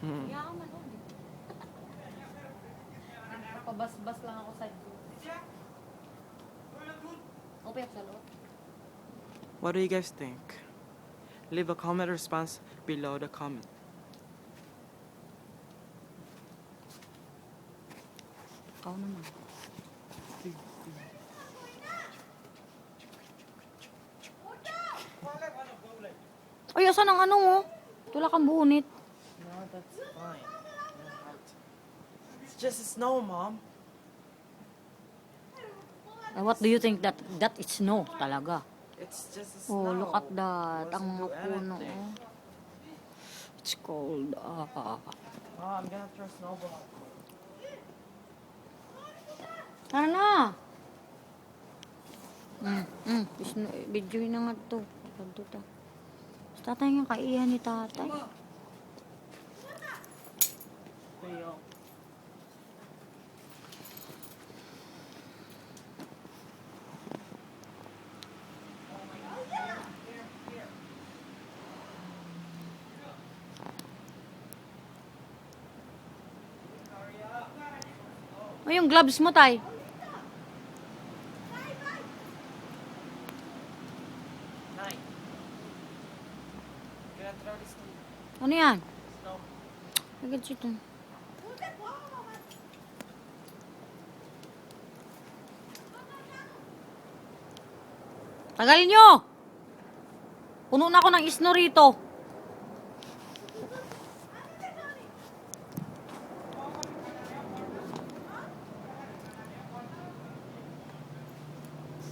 Yaman oh. Pabas-bas lang ako sa dito. Okay ako sa loob. What do you guys think? Leave a comment response below the comment. Ikaw naman. Ay, asan ang ano mo? Tula kang bunit. No, that's fine. It's just snow, Mom. What do you think that is snow talaga? It's just Oh, snow. look at that. Ang Doesn't do mga puno. anything. Oh. It's cold. Oh, I'm gonna throw snowball. Tara na. Video na nga to. Ganto ta. Tatay nga kaiyan ni tatay. Theo. O yung gloves mo, tay. Nine. Gonna throw this to Ano yan? snow. Agad siya. Tagalin nyo! Puno na ako ng isno rito.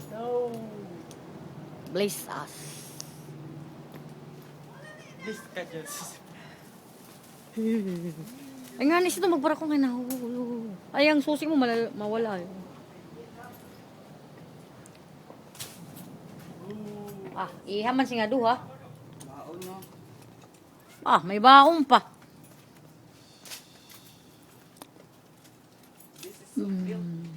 Snow. Bless us. This guy just. Ay nga, nis ito magbara ko ngayon. Ay, ang susi mo mawala. Ah, ihaman si nga duha. Baon no. Ah, may baong pa. This is so filthy.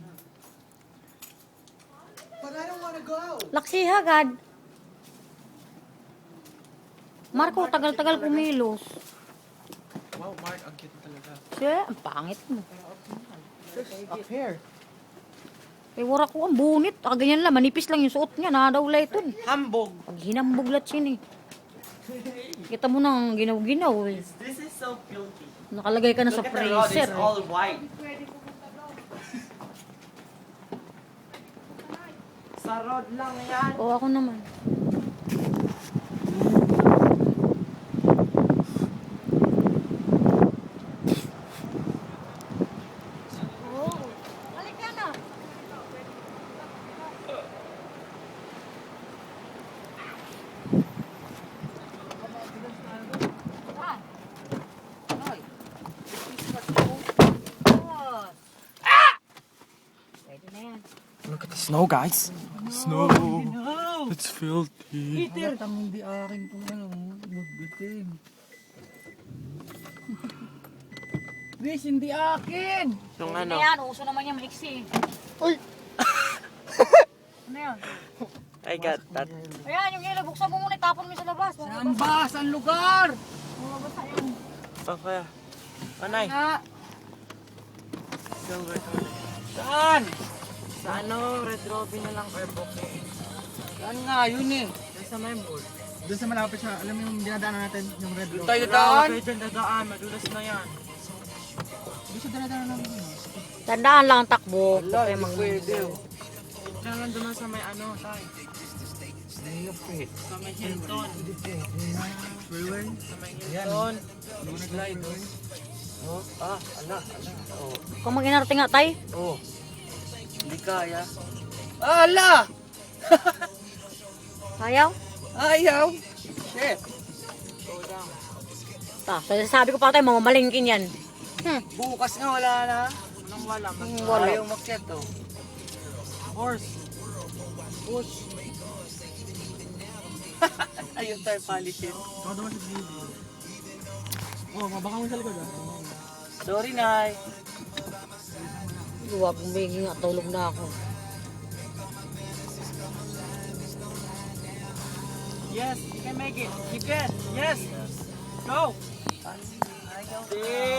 But I don't wanna go. Laksi hagad. Marco, tagal-tagal kumilos. Wow, Mark, ang cute talaga. Siya, ang pangit mo. Up here. Kay wara ko ang bunit. Ganyan lang, manipis lang yung suot niya. Nadawlay ito. Hambog. Pag hinambog lahat siya eh. Kita mo nang ginaw-ginaw eh. This is so filthy. Nakalagay ka na sa Look at the rod, freezer. it's all white. Sa rod lang yan. O, ako naman. Look at the snow, guys. Snow. It's filthy. Ang hindi akin kung ano, magbitin. Bis, hindi akin! Yung Ano ano. yan? Uso naman yung mixi. Uy! Ano yan? I got that. Ayan, yung yelo. Buksan mo muna. Tapon mo sa labas. Sambas ang lugar! Mabasa yun. Okay. Anay. Nga! Silver. Saan? Sa ano, Red Robin na lang or bouquet. Saan nga? Yun eh. Sa my board. Doon sa malapit sa, alam mo yung dinadaanan natin, yung red road. Tayo daan. Tayo dyan dadaan. Madulas na yan. Doon sa dinadaanan natin yun. Tandaan lang ang takbo. Wala, hindi pwede. Diyan lang doon sa may ano, tayo. Sa may Hilton. Freeway? Sa may Hilton. Slide. Oh, ala. Oh. Kung mag-inarating nga tay. Oh. Hindi kaya. Ala! Ayaw? Ayaw! Shit! Go down. Sabi ko pa tayo, mamamalingkin yan. Bukas nga wala na. Anong wala? Wala. Ayaw makyat to. Horse. Push. Ayun tayo palitin. Ikaw naman sa video. Oh, mabaka mo sa likod ah. Sorry, Nay. Huwag bumiging nga, tulog na ako. Yes, you can make it. You can. Yes. Go. Ayaw.